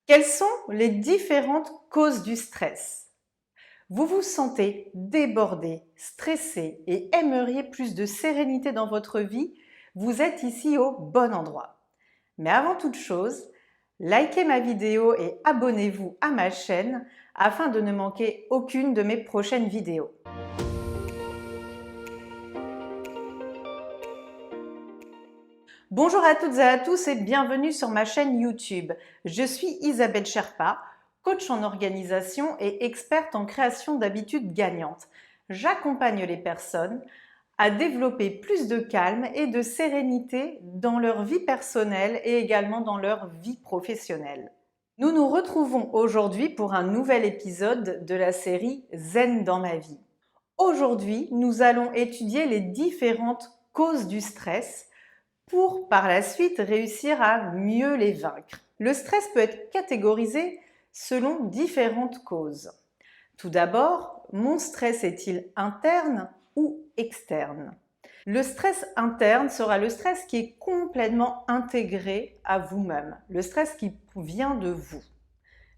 Quelles sont les différentes causes du stress? Vous vous sentez débordé, stressé et aimeriez plus de sérénité dans votre vie? Vous êtes ici au bon endroit. Mais avant toute chose, likez ma vidéo et abonnez-vous à ma chaîne afin de ne manquer aucune de mes prochaines vidéos. Bonjour à toutes et à tous et bienvenue sur ma chaîne YouTube. Je suis Isabelle Sherpa, coach en organisation et experte en création d'habitudes gagnantes. J'accompagne les personnes à développer plus de calme et de sérénité dans leur vie personnelle et également dans leur vie professionnelle. Nous nous retrouvons aujourd'hui pour un nouvel épisode de la série Zen dans ma vie. Aujourd'hui, nous allons étudier les différentes causes du stress pour par la suite réussir à mieux les vaincre. Le stress peut être catégorisé selon différentes causes. Tout d'abord, mon stress est-il interne ou externe? Le stress interne sera le stress qui est complètement intégré à vous-même, le stress qui vient de vous,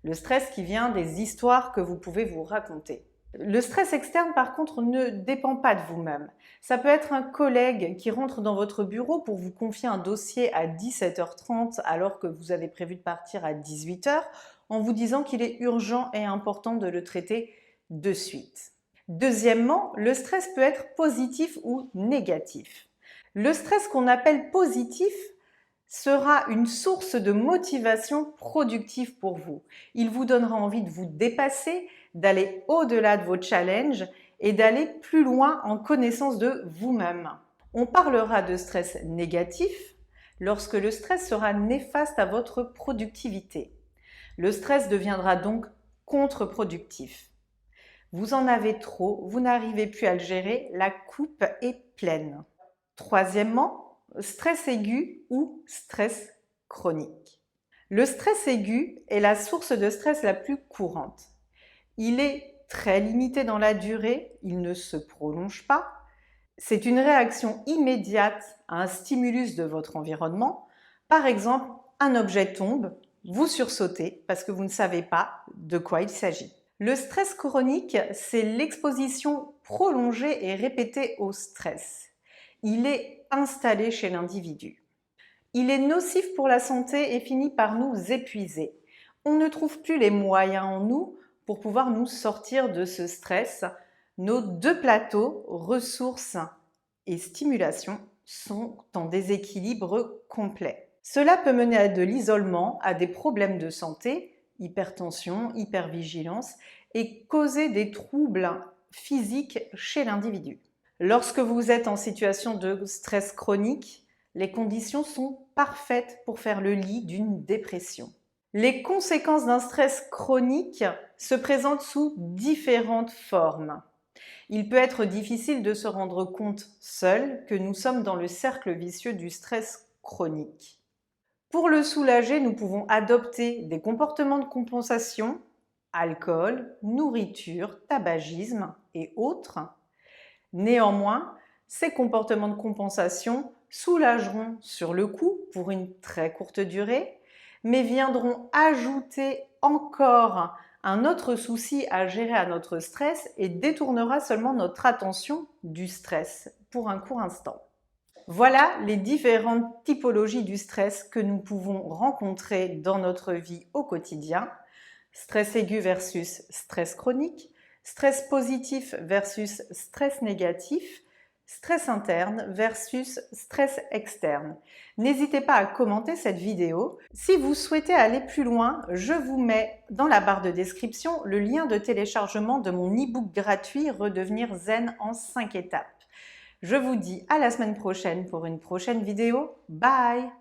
le stress qui vient des histoires que vous pouvez vous raconter. Le stress externe, par contre, ne dépend pas de vous-même. Ça peut être un collègue qui rentre dans votre bureau pour vous confier un dossier à 17h30 alors que vous avez prévu de partir à 18h en vous disant qu'il est urgent et important de le traiter de suite. Deuxièmement, le stress peut être positif ou négatif. Le stress qu'on appelle positif sera une source de motivation productive pour vous. Il vous donnera envie de vous dépasser, d'aller au-delà de vos challenges et d'aller plus loin en connaissance de vous-même. On parlera de stress négatif lorsque le stress sera néfaste à votre productivité. Le stress deviendra donc contre-productif. Vous en avez trop, vous n'arrivez plus à le gérer, la coupe est pleine. Troisièmement, stress aigu ou stress chronique. Le stress aigu est la source de stress la plus courante. Il est très limité dans la durée, il ne se prolonge pas. C'est une réaction immédiate à un stimulus de votre environnement. Par exemple, un objet tombe, vous sursautez parce que vous ne savez pas de quoi il s'agit. Le stress chronique, c'est l'exposition prolongée et répétée au stress. Il est installé chez l'individu. Il est nocif pour la santé et finit par nous épuiser. On ne trouve plus les moyens en nous pour pouvoir nous sortir de ce stress. Nos deux plateaux, ressources et stimulation, sont en déséquilibre complet. Cela peut mener à de l'isolement, à des problèmes de santé, hypertension, hypervigilance, et causer des troubles physiques chez l'individu. Lorsque vous êtes en situation de stress chronique, les conditions sont parfaites pour faire le lit d'une dépression. Les conséquences d'un stress chronique se présentent sous différentes formes. Il peut être difficile de se rendre compte seul que nous sommes dans le cercle vicieux du stress chronique. Pour le soulager, nous pouvons adopter des comportements de compensation, alcool, nourriture, tabagisme et autres. Néanmoins, ces comportements de compensation soulageront sur le coup pour une très courte durée, mais viendront ajouter encore un autre souci à gérer à notre stress et détournera seulement notre attention du stress pour un court instant. Voilà les différentes typologies du stress que nous pouvons rencontrer dans notre vie au quotidien. Stress aigu versus stress chronique, stress positif versus stress négatif, stress interne versus stress externe. N'hésitez pas à commenter cette vidéo. Si vous souhaitez aller plus loin, je vous mets dans la barre de description le lien de téléchargement de mon e-book gratuit Redevenir zen en 5 étapes. Je vous dis à la semaine prochaine pour une prochaine vidéo. Bye!